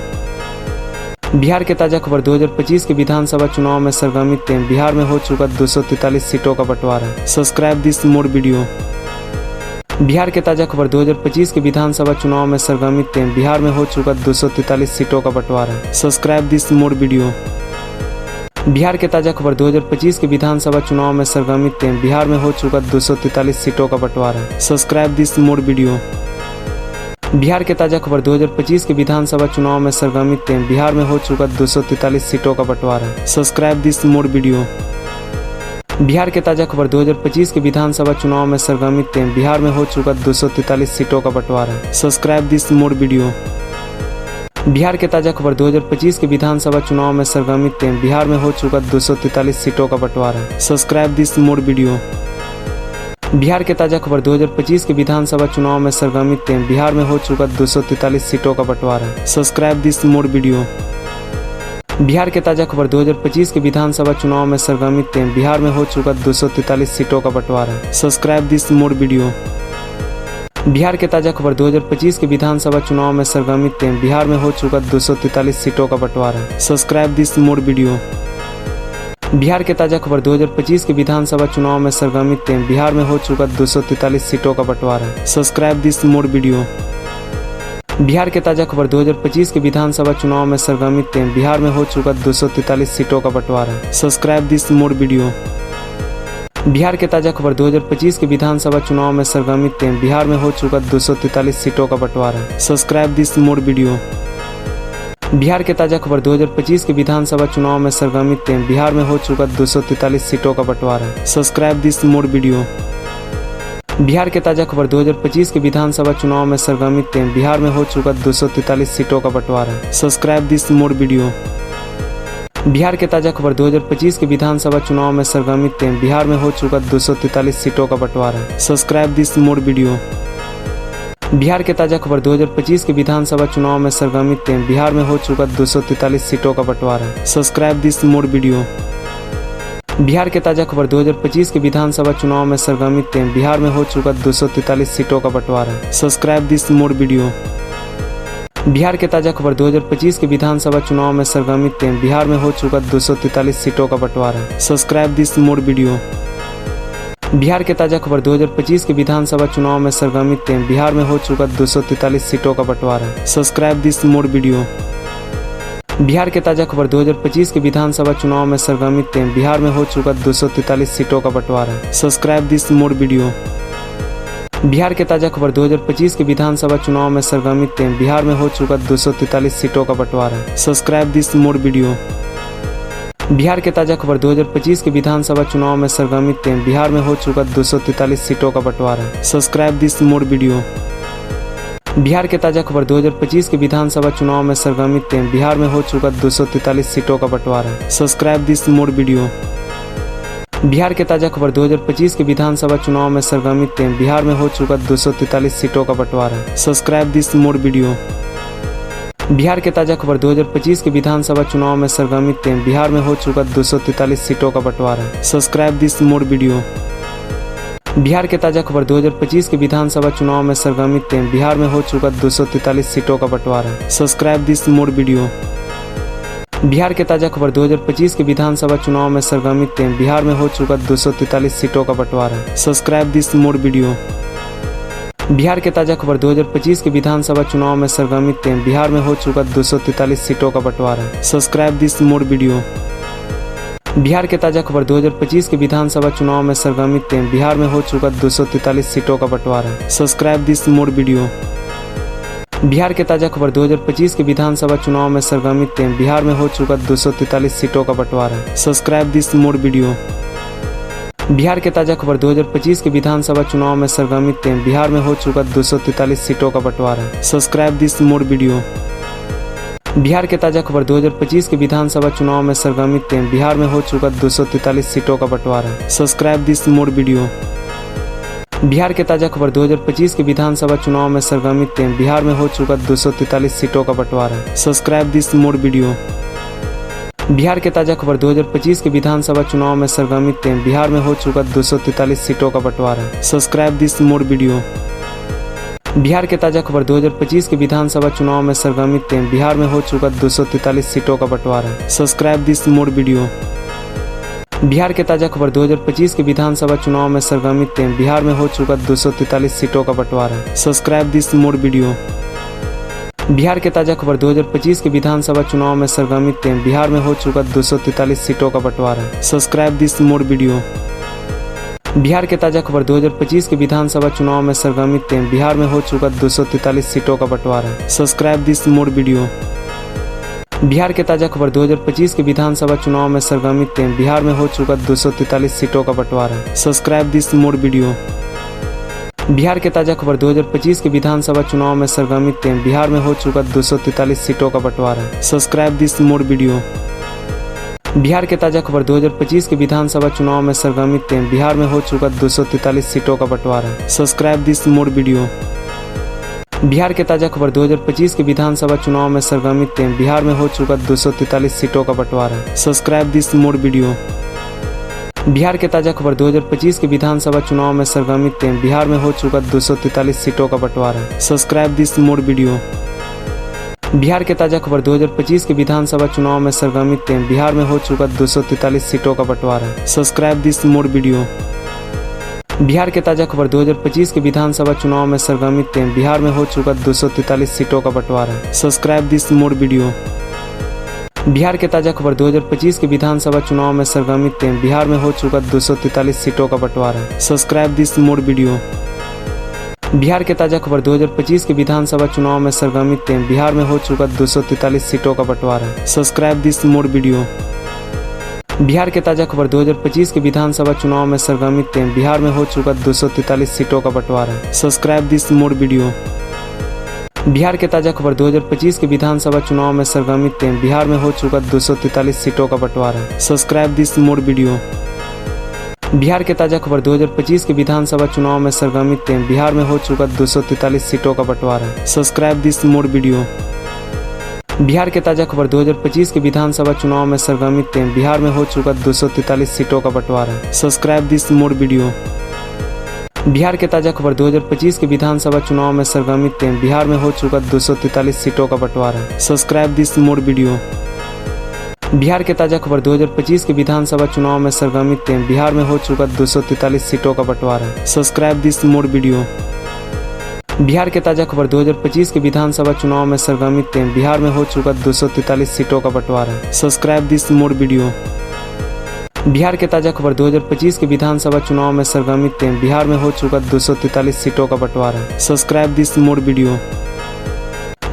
Bihar के ताजा खबर 2025 के विधानसभा चुनाव में सरगर्मी तेज। बिहार में हो चुका 243 सीटों का बंटवारा। Subscribe this more video. Bihar के ताजा खबर 2025 के विधानसभा चुनाव में सरगर्मी तेज। बिहार में हो चुका 243 सीटों का बंटवारा। Subscribe this more video. Bihar के ताजा खबर 2025 के विधानसभा चुनाव में सरगर्मी तेज। बिहार में हो चुका 243 सीटों का बंटवारा। Subscribe this more video. Bihar के ताजा खबर 2025 के विधानसभा चुनाव में सरगर्मी तेज। बिहार में हो चुका 243 सीटों का बंटवारा। Subscribe this more video. Bihar के ताजा खबर 2025 के विधानसभा चुनाव में सरगर्मी तेज। बिहार में हो चुका 243 सीटों का बंटवारा। Subscribe this more video. Bihar के ताजा खबर 2025 के विधानसभा चुनाव में सरगर्मी तेज। बिहार में हो चुका 243 सीटों का बंटवारा। Subscribe this more video. Bihar के ताजा खबर 2025 के विधानसभा चुनाव में सरगर्मी तेज। बिहार में हो चुका 243 सीटों का बंटवारा। Subscribe this more video. Bihar के ताजा खबर 2025 के विधानसभा चुनाव में सरगर्मी तेज। बिहार में हो चुका 243 सीटों का बंटवारा। Subscribe this more video. Bihar के ताजा खबर 2025 के विधानसभा चुनाव में सरगर्मी तेज। बिहार में हो चुका 243 सीटों का बंटवारा। Subscribe this more video. Bihar के ताजा खबर 2025 के विधानसभा चुनाव में सरगर्मी तेज। बिहार में हो चुका 243 सीटों का बंटवारा। Subscribe this more video. Bihar के ताजा खबर 2025 के विधानसभा चुनाव में सरगर्मी तेज। बिहार में हो चुका 243 सीटों का बंटवारा। Subscribe this more video. Bihar के ताजा खबर 2025 के विधानसभा चुनाव में सरगर्मी तेज। बिहार में हो चुका 243 सीटों का बंटवारा। Subscribe this more video. Bihar के ताजा खबर 2025 के विधानसभा चुनाव में सरगर्मी तेज। बिहार में हो चुका 243 सीटों का बंटवारा। Subscribe this more video. Bihar के ताजा खबर 2025 के विधानसभा चुनाव में सरगर्मी तेज। बिहार में हो चुका 243 सीटों का बंटवारा। Subscribe this more video. Bihar के ताजा खबर 2025 के विधानसभा चुनाव में सरगर्मी तेज। बिहार में हो चुका 243 सीटों का बंटवारा। Subscribe this more video. Bihar के ताजा खबर 2025 के विधानसभा चुनाव में सरगर्मी तेज। बिहार में हो चुका 243 सीटों का बंटवारा। Subscribe this more video. Bihar के ताजा खबर 2025 के विधानसभा चुनाव में सरगर्मी तेज। बिहार में हो चुका 243 सीटों का बंटवारा। Subscribe this more video. Bihar के ताजा खबर 2025 के विधानसभा चुनाव में सरगर्मी तेज। बिहार में हो चुका 243 सीटों का बंटवारा। Subscribe this more video. Bihar के ताजा खबर 2025 के विधानसभा चुनाव में सरगर्मी तेज। बिहार में हो चुका 243 सीटों का बंटवारा। Subscribe this more video. Bihar के ताजा खबर 2025 के विधानसभा चुनाव में सरगर्मी तेज। बिहार में हो चुका 243 सीटों का बंटवारा। Subscribe this more video. Bihar के ताजा खबर 2025 के विधानसभा चुनाव में सरगर्मी तेज। बिहार में हो चुका 243 सीटों का बंटवारा। Subscribe this more video. Bihar के ताजा खबर 2025 के विधानसभा चुनाव में सरगर्मी तेज। बिहार में हो चुका 243 सीटों का बंटवारा। Subscribe this more video. Bihar के ताजा खबर 2025 के विधानसभा चुनाव में सरगर्मी तेज। बिहार में हो चुका 243 सीटों का बंटवारा। Subscribe this more video. Bihar के ताजा खबर 2025 के विधानसभा चुनाव में सरगर्मी तेज। बिहार में हो चुका 243 सीटों का बंटवारा। Subscribe this more video. Bihar के ताजा खबर 2025 के विधानसभा चुनाव में सरगर्मी तेज। बिहार में हो चुका 243 सीटों का बंटवारा। Subscribe this more video. Bihar के ताजा खबर 2025 के विधानसभा चुनाव में सरगर्मी तेज। बिहार में हो चुका 243 सीटों का बंटवारा। Subscribe this more video. Bihar के ताजा खबर 2025 के विधानसभा चुनाव में सरगर्मी तेज। बिहार में हो चुका 243 सीटों का बंटवारा। Subscribe this more video. Bihar के ताजा खबर 2025 के विधानसभा चुनाव में सरगर्मी तेज। बिहार में हो चुका 243 सीटों का बंटवारा। Subscribe this more video. Bihar के ताजा खबर 2025 के विधानसभा चुनाव में सरगर्मी तेज। बिहार में हो चुका 243 सीटों का बंटवारा। Subscribe this more video. Bihar के ताजा खबर 2025 के विधानसभा चुनाव में सरगर्मी तेज। बिहार में हो चुका 243 सीटों का बंटवारा। Subscribe this more video. Bihar के ताजा खबर 2025 के विधानसभा चुनाव में सरगर्मी तेज। बिहार में हो चुका 243 सीटों का बंटवारा। Subscribe this more video. Bihar के ताजा खबर 2025 के विधानसभा चुनाव में सरगर्मी तेज। बिहार में हो चुका 243 सीटों का बंटवारा। Subscribe this more video. Bihar के ताजा खबर 2025 के विधानसभा चुनाव में सरगर्मी तेज। बिहार में हो चुका 243 सीटों का बंटवारा। Subscribe this more video. Bihar के ताजा खबर 2025 के विधानसभा चुनाव में सरगर्मी तेज। बिहार में हो चुका 243 सीटों का बंटवारा। Subscribe this more video. Bihar के ताजा खबर 2025 के विधानसभा चुनाव में सरगर्मी तेज। बिहार में हो चुका 243 सीटों का बंटवारा। Subscribe this more video. Bihar के ताजा खबर 2025 के विधानसभा चुनाव में सरगर्मी तेज। बिहार में हो चुका 243 सीटों का बंटवारा। Subscribe this more video. Bihar के ताजा खबर 2025 के विधानसभा चुनाव में सरगर्मी तेज। बिहार में हो चुका 243 सीटों का बंटवारा। Subscribe this more video. Bihar के ताजा खबर 2025 के विधानसभा चुनाव में सरगर्मी तेज। बिहार में हो चुका 243 सीटों का बंटवारा। Subscribe this more video. Bihar के ताजा खबर 2025 के विधानसभा चुनाव में सरगर्मी तेज। बिहार में हो चुका 243 सीटों का बंटवारा। Subscribe this more video. Bihar के ताजा खबर 2025 के विधानसभा चुनाव में सरगर्मी तेज। बिहार में हो चुका 243 सीटों का बंटवारा। Subscribe this more video. Bihar के ताजा खबर 2025 के विधानसभा चुनाव में सरगर्मी तेज। बिहार में हो चुका 243 सीटों का बंटवारा। Subscribe this more video. Bihar के ताजा खबर 2025 के विधानसभा चुनाव में सरगर्मी तेज। बिहार में हो चुका 243 सीटों का बंटवारा। Subscribe this more video. Bihar के ताजा खबर 2025 के विधानसभा चुनाव में सरगर्मी तेज। बिहार में हो चुका 243 सीटों का बंटवारा। Subscribe this more video. Bihar के ताजा खबर 2025 के विधानसभा चुनाव में सरगर्मी तेज। बिहार में हो चुका 243 सीटों का बंटवारा। Subscribe this more video. Bihar के ताजा खबर 2025 के विधानसभा चुनाव में सरगर्मी तेज। बिहार में हो चुका 243 सीटों का बंटवारा। Subscribe this more video. Bihar के ताजा खबर 2025 के विधानसभा चुनाव में सरगर्मी तेज। बिहार में हो चुका 243 सीटों का बंटवारा। Subscribe this more video. Bihar के ताजा खबर 2025 के विधानसभा चुनाव में सरगर्मी तेज। बिहार में हो चुका 243 सीटों का बंटवारा। Subscribe this more video. Bihar के ताजा खबर 2025 के विधानसभा चुनाव में सरगर्मी तेज। बिहार में हो चुका 243 सीटों का बंटवारा। Subscribe this more video. Bihar के ताजा खबर 2025 के विधानसभा चुनाव में सरगर्मी तेज। बिहार में हो चुका 243 सीटों का बंटवारा। Subscribe this more video. Bihar के ताजा खबर 2025 के विधानसभा चुनाव में सरगर्मी तेज। बिहार में हो चुका 243 सीटों का बंटवारा। Subscribe this more video. Bihar के ताजा खबर 2025 के विधानसभा चुनाव में सरगर्मी तेज। बिहार में हो चुका 243 सीटों का बंटवारा। Subscribe this more video. Bihar के ताजा खबर 2025 के विधानसभा चुनाव में सरगर्मी तेज। बिहार में हो चुका 243 सीटों का बंटवारा। Subscribe this more video. Bihar के ताजा खबर 2025 के विधानसभा चुनाव में सरगर्मी तेज। बिहार में हो चुका 243 सीटों का बंटवारा। Subscribe this more video. Bihar के ताजा खबर 2025 के विधानसभा चुनाव में सरगर्मी तेज। बिहार में हो चुका 243 सीटों का बंटवारा। Subscribe this more video. Bihar के ताजा खबर 2025 के विधानसभा चुनाव में सरगर्मी तेज। बिहार में हो चुका 243 सीटों का बंटवारा। Subscribe this more video.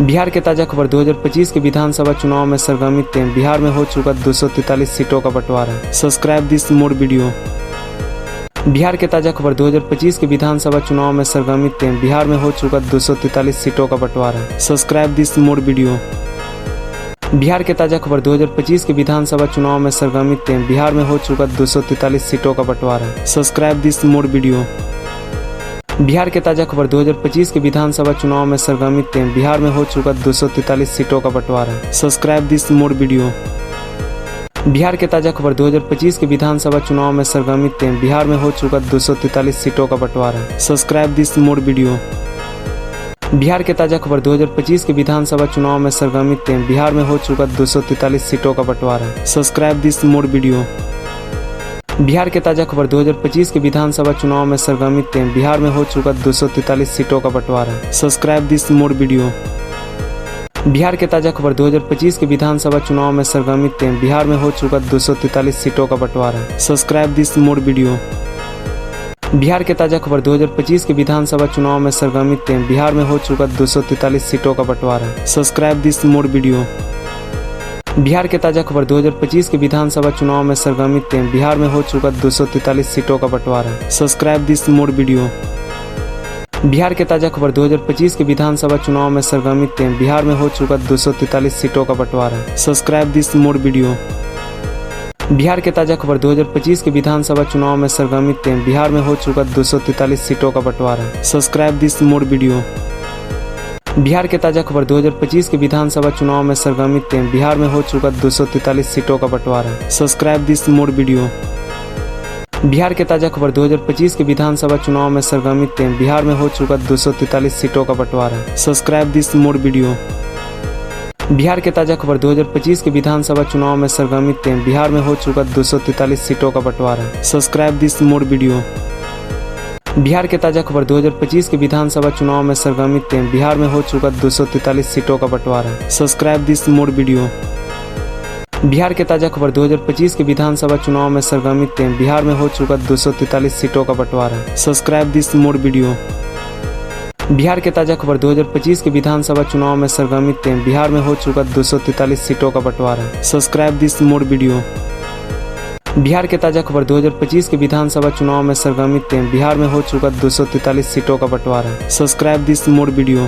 Bihar के ताजा खबर 2025 के विधानसभा चुनाव में सरगर्मी तेज। बिहार में हो चुका 243 सीटों का बंटवारा। Subscribe this more video. Bihar के ताजा खबर 2025 के विधानसभा चुनाव में सरगर्मी तेज। बिहार में हो चुका 243 सीटों का बंटवारा। Subscribe this more video. Bihar के ताजा खबर 2025 के विधानसभा चुनाव में सरगर्मी तेज। बिहार में हो चुका 243 सीटों का बंटवारा। Subscribe this more video. Bihar के ताजा खबर 2025 के विधानसभा चुनाव में सरगर्मी तेज। बिहार में हो चुका 243 सीटों का बंटवारा। Subscribe this more video. Bihar के ताजा खबर 2025 के विधानसभा चुनाव में सरगर्मी तेज। बिहार में हो चुका 243 सीटों का बंटवारा। Subscribe this more video. Bihar के ताजा खबर 2025 के विधानसभा चुनाव में सरगर्मी तेज। बिहार में हो चुका 243 सीटों का बंटवारा। Subscribe this more video. Bihar के ताजा खबर 2025 के विधानसभा चुनाव में सरगर्मी तेज। बिहार में हो चुका 243 सीटों का बंटवारा। Subscribe this more video. Bihar के ताजा खबर 2025 के विधानसभा चुनाव में सरगर्मी तेज। बिहार में हो चुका 243 सीटों का बंटवारा। Subscribe this more video. Bihar के ताजा खबर 2025 के विधानसभा चुनाव में सरगर्मी तेज। बिहार में हो चुका 243 सीटों का बंटवारा। Subscribe this more video. Bihar के ताजा खबर 2025 के विधानसभा चुनाव में सरगर्मी तेज। बिहार में हो चुका 243 सीटों का बंटवारा। Subscribe this more video. Bihar के ताजा खबर 2025 के विधानसभा चुनाव में सरगर्मी तेज। बिहार में हो चुका 243 सीटों का बंटवारा। Subscribe this more video. Bihar के ताजा खबर 2025 के विधानसभा चुनाव में सरगर्मी तेज। बिहार में हो चुका 243 सीटों का बंटवारा। Subscribe this more video. Bihar के ताजा खबर 2025 के विधानसभा चुनाव में सरगर्मी तेज। बिहार में हो चुका 243 सीटों का बंटवारा। Subscribe this more video. Bihar के ताजा खबर 2025 के विधानसभा चुनाव में सरगर्मी तेज। बिहार में हो चुका 243 सीटों का बंटवारा। Subscribe this more video. Bihar के ताजा खबर 2025 के विधानसभा चुनाव में सरगर्मी तेज। बिहार में हो चुका 243 सीटों का बंटवारा। Subscribe this more video. Bihar के ताजा खबर 2025 के विधानसभा चुनाव में सरगर्मी तेज। बिहार में हो चुका 243 सीटों का बंटवारा। Subscribe this more video. Bihar के ताजा खबर 2025 के विधानसभा चुनाव में सरगर्मी तेज। बिहार में हो चुका 243 सीटों का बंटवारा। Subscribe this more video. Bihar के ताजा खबर 2025 के विधानसभा चुनाव में सरगर्मी तेज। बिहार में हो चुका 243 सीटों का बंटवारा। Subscribe this more video. Bihar के ताजा खबर 2025 के विधानसभा चुनाव में सरगर्मी तेज। बिहार में हो चुका 243 सीटों का बंटवारा। Subscribe this more video.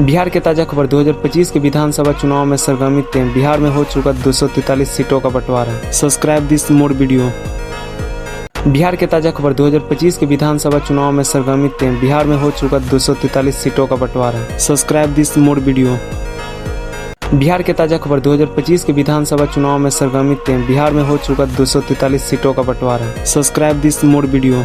Bihar के ताजा खबर 2025 के विधानसभा चुनाव में सरगर्मी तेज। बिहार में हो चुका 243 सीटों का बंटवारा। Subscribe this more video. Bihar के ताजा खबर 2025 के विधानसभा चुनाव में सरगर्मी तेज। बिहार में हो चुका 243 सीटों का बंटवारा। Subscribe this more video. Bihar के ताजा खबर 2025 के विधानसभा चुनाव में सरगर्मी तेज। बिहार में हो चुका 243 सीटों का बंटवारा। Subscribe this more video.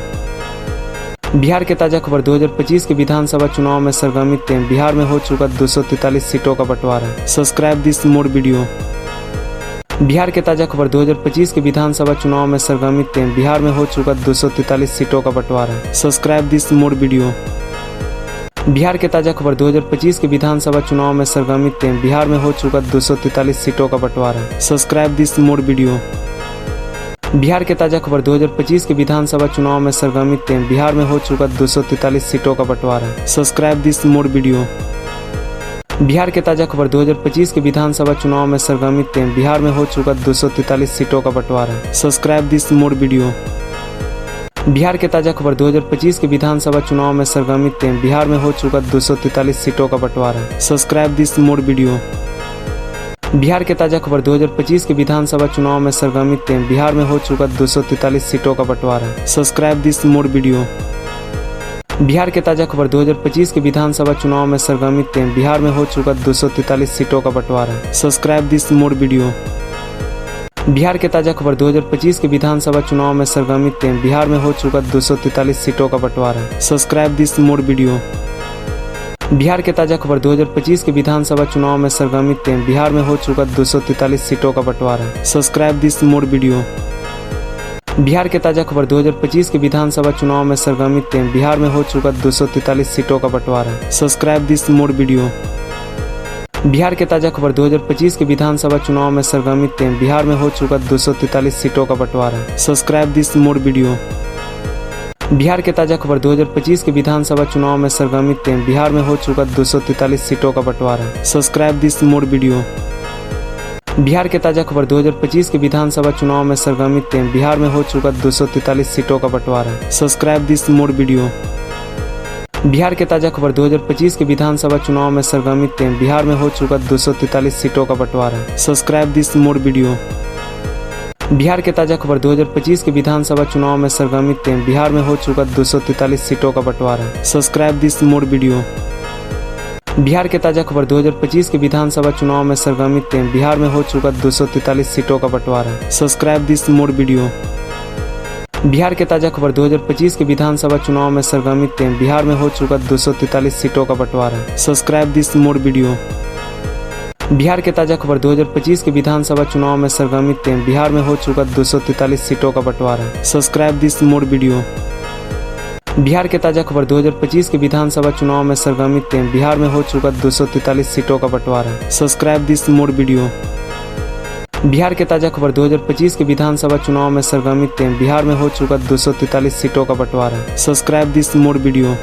Bihar के ताजा खबर 2025 के विधानसभा चुनाव में सरगर्मी तेज। बिहार में हो चुका 243 सीटों का बंटवारा। Subscribe this more video. Bihar के ताजा खबर 2025 के विधानसभा चुनाव में सरगर्मी तेज। बिहार में हो चुका 243 सीटों का बंटवारा। Subscribe this more video. Bihar के ताजा खबर 2025 के विधानसभा चुनाव में सरगर्मी तेज। बिहार में हो चुका 243 सीटों का बंटवारा। Subscribe this more video. Bihar के ताजा खबर 2025 के विधानसभा चुनाव में सरगर्मी तेज। बिहार में हो चुका 243 सीटों का बंटवारा। Subscribe this more video. Bihar के ताजा खबर 2025 के विधानसभा चुनाव में सरगर्मी तेज। बिहार में हो चुका 243 सीटों का बंटवारा। Subscribe this more video. Bihar के ताजा खबर 2025 के विधानसभा चुनाव में सरगर्मी तेज। बिहार में हो चुका 243 सीटों का बंटवारा। Subscribe this more video. Bihar के ताजा खबर 2025 के विधानसभा चुनाव में सरगर्मी तेज। बिहार में हो चुका 243 सीटों का बंटवारा। Subscribe this more video. Bihar के ताजा खबर 2025 के विधानसभा चुनाव में सरगर्मी तेज। बिहार में हो चुका 243 सीटों का बंटवारा। Subscribe this more video. Bihar के ताजा खबर 2025 के विधानसभा चुनाव में सरगर्मी तेज। बिहार में हो चुका 243 सीटों का बंटवारा। Subscribe this more video. Bihar के ताजा खबर 2025 के विधानसभा चुनाव में सरगर्मी तेज। बिहार में हो चुका 243 सीटों का बंटवारा। Subscribe this more video. Bihar के ताजा खबर 2025 के विधानसभा चुनाव में सरगर्मी तेज। बिहार में हो चुका 243 सीटों का बंटवारा। Subscribe this more video. Bihar के ताजा खबर 2025 के विधानसभा चुनाव में सरगर्मी तेज। बिहार में हो चुका 243 सीटों का बंटवारा। Subscribe this more video. Bihar के ताजा खबर 2025 के विधानसभा चुनाव में सरगर्मी तेज। बिहार में हो चुका 243 सीटों का बंटवारा। Subscribe this more video. Bihar के ताजा खबर 2025 के विधानसभा चुनाव में सरगर्मी तेज। बिहार में हो चुका 243 सीटों का बंटवारा। Subscribe this more video. Bihar के ताजा खबर 2025 के विधानसभा चुनाव में सरगर्मी तेज। बिहार में हो चुका 243 सीटों का बंटवारा। Subscribe this more video. Bihar के ताजा खबर 2025 के विधानसभा चुनाव में सरगर्मी तेज। बिहार में हो चुका 243 सीटों का बंटवारा। Subscribe this more video. Bihar के ताजा खबर 2025 के विधानसभा चुनाव में सरगर्मी तेज। बिहार में हो चुका 243 सीटों का बंटवारा। Subscribe this more video. Bihar के ताजा खबर 2025 के विधानसभा चुनाव में सरगर्मी तेज। बिहार में हो चुका 243 सीटों का बंटवारा। Subscribe this more video. Bihar के ताजा खबर 2025 के विधानसभा चुनाव में सरगर्मी तेज। बिहार में हो चुका 243 सीटों का बंटवारा। Subscribe this more video. Bihar के ताजा खबर 2025 के विधानसभा चुनाव में सरगर्मी तेज। बिहार में हो चुका 243 सीटों का बंटवारा। Subscribe this more video. Bihar के ताजा खबर 2025 के विधानसभा चुनाव में सरगर्मी तेज। बिहार में हो चुका 243 सीटों का बंटवारा। Subscribe this more video.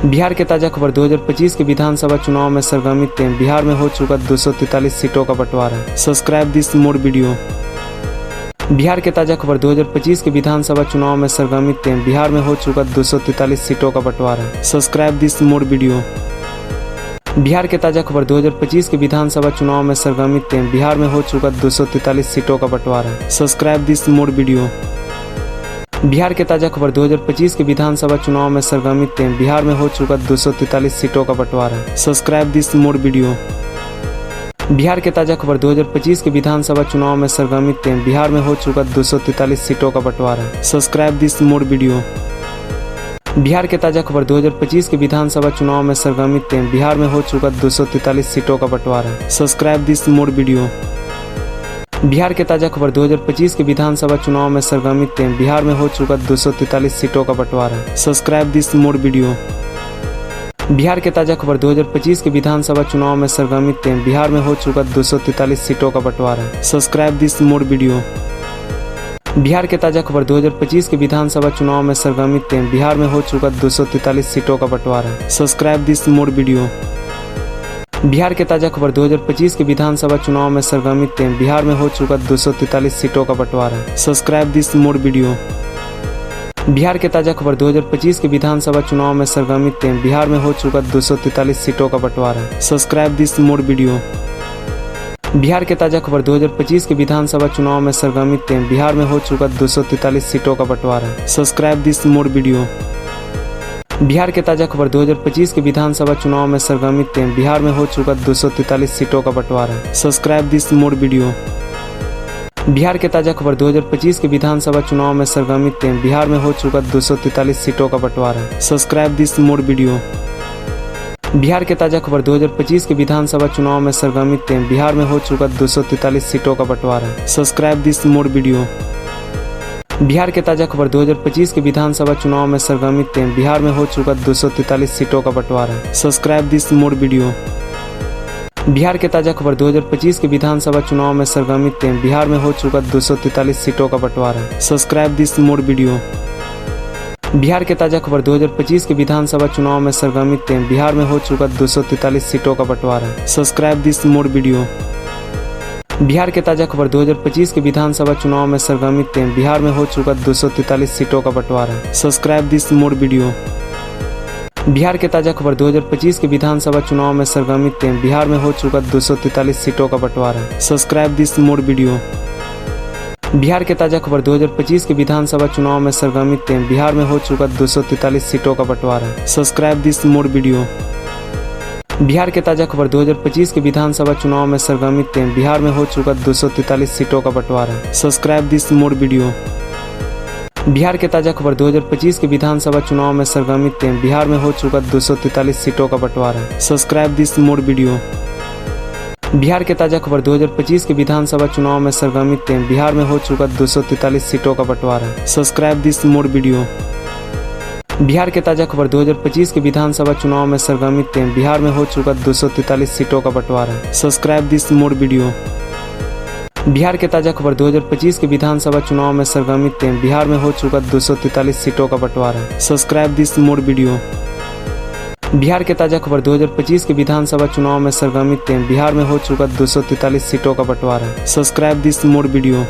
Bihar के ताजा खबर 2025 के विधानसभा चुनाव में सरगर्मी तेज। बिहार में हो चुका 243 सीटों का बंटवारा। Subscribe this more video. Bihar के ताजा खबर 2025 के विधानसभा चुनाव में सरगर्मी तेज। बिहार में हो चुका 243 सीटों का बंटवारा। Subscribe this more video. Bihar के ताजा खबर 2025 के विधानसभा चुनाव में सरगर्मी तेज। बिहार में हो चुका 243 सीटों का बंटवारा। Subscribe this more video. Bihar के ताजा खबर 2025 के विधानसभा चुनाव में सरगर्मी तेज। बिहार में हो चुका 243 सीटों का बंटवारा। Subscribe this more video. Bihar के ताजा खबर 2025 के विधानसभा चुनाव में सरगर्मी तेज। बिहार में हो चुका 243 सीटों का बंटवारा। Subscribe this more video. Bihar के ताजा खबर 2025 के विधानसभा चुनाव में सरगर्मी तेज। बिहार में हो चुका 243 सीटों का बंटवारा। Subscribe this more video. Bihar के ताजा खबर 2025 के विधानसभा चुनाव में सरगर्मी तेज। बिहार में हो चुका 243 सीटों का बंटवारा। Subscribe this more video. Bihar के ताजा खबर 2025 के विधानसभा चुनाव में सरगर्मी तेज। बिहार में हो चुका 243 सीटों का बंटवारा। Subscribe this more video. Bihar के ताजा खबर 2025 के विधानसभा चुनाव में सरगर्मी तेज। बिहार में हो चुका 243 सीटों का बंटवारा। Subscribe this more video. Bihar के ताजा खबर 2025 के विधानसभा चुनाव में सरगर्मी तेज। बिहार में हो चुका 243 सीटों का बंटवारा। Subscribe this more video. Bihar के ताजा खबर 2025 के विधानसभा चुनाव में सरगर्मी तेज। बिहार में हो चुका 243 सीटों का बंटवारा। Subscribe this more video. Bihar के ताजा खबर 2025 के विधानसभा चुनाव में सरगर्मी तेज। बिहार में हो चुका 243 सीटों का बंटवारा। Subscribe this more video. Bihar के ताजा खबर 2025 के विधानसभा चुनाव में सरगर्मी तेज। बिहार में हो चुका 243 सीटों का बंटवारा। Subscribe this more video. Bihar के ताजा खबर 2025 के विधानसभा चुनाव में सरगर्मी तेज। बिहार में हो चुका 243 सीटों का बंटवारा। Subscribe this more video. Bihar के ताजा खबर 2025 के विधानसभा चुनाव में सरगर्मी तेज। बिहार में हो चुका 243 सीटों का बंटवारा। Subscribe this more video. Bihar के ताजा खबर 2025 के विधानसभा चुनाव में सरगर्मी तेज। बिहार में हो चुका 243 सीटों का बंटवारा। Subscribe this more video. Bihar के ताजा खबर 2025 के विधानसभा चुनाव में सरगर्मी तेज। बिहार में हो चुका 243 सीटों का बंटवारा। Subscribe this more video. Bihar के ताजा खबर 2025 के विधानसभा चुनाव में सरगर्मी तेज। बिहार में हो चुका 243 सीटों का बंटवारा। Subscribe this more video. Bihar के ताजा खबर 2025 के विधानसभा चुनाव में सरगर्मी तेज। बिहार में हो चुका 243 सीटों का बंटवारा। Subscribe this more video. Bihar के ताजा खबर 2025 के विधानसभा चुनाव में सरगर्मी तेज। बिहार में हो चुका 243 सीटों का बंटवारा। Subscribe this more video. Bihar के ताजा खबर 2025 के विधानसभा चुनाव में सरगर्मी तेज। बिहार में हो चुका 243 सीटों का बंटवारा। Subscribe this more video. Bihar के ताजा खबर 2025 के विधानसभा चुनाव में सरगर्मी तेज। बिहार में हो चुका 243 सीटों का बंटवारा। Subscribe this more video. Bihar के ताजा खबर 2025 के विधानसभा चुनाव में सरगर्मी तेज। बिहार में हो चुका 243 सीटों का बंटवारा। Subscribe this more video. Bihar के ताजा खबर 2025 के विधानसभा चुनाव में सरगर्मी तेज। बिहार में हो चुका 243 सीटों का बंटवारा। Subscribe this more video. Bihar के ताजा खबर 2025 के विधानसभा चुनाव में सरगर्मी तेज। बिहार में हो चुका 243 सीटों का बंटवारा। Subscribe this more video. Bihar के ताजा खबर 2025 के विधानसभा चुनाव में सरगर्मी तेज। बिहार में हो चुका 243 सीटों का बंटवारा। Subscribe this more video. Bihar के ताजा खबर 2025 के विधानसभा चुनाव में सरगर्मी तेज। बिहार में हो चुका 243 सीटों का बंटवारा। Subscribe this more video.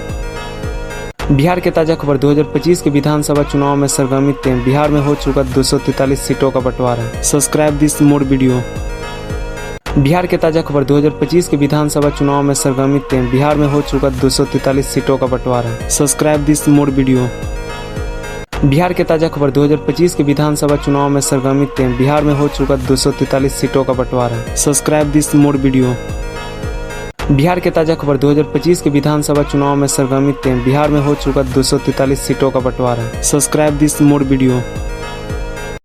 Bihar के ताजा खबर 2025 के विधानसभा चुनाव में सरगर्मी तेज। बिहार में हो चुका 243 सीटों का बंटवारा। Subscribe this more video. Bihar के ताजा खबर 2025 के विधानसभा चुनाव में सरगर्मी तेज। बिहार में हो चुका 243 सीटों का बंटवारा। Subscribe this more video. Bihar के ताजा खबर 2025 के विधानसभा चुनाव में सरगर्मी तेज। बिहार में हो चुका 243 सीटों का बंटवारा। Subscribe this more video. Bihar के ताजा खबर 2025 के विधानसभा चुनाव में सरगर्मी तेज। बिहार में हो चुका 243 सीटों का बंटवारा। Subscribe this more video.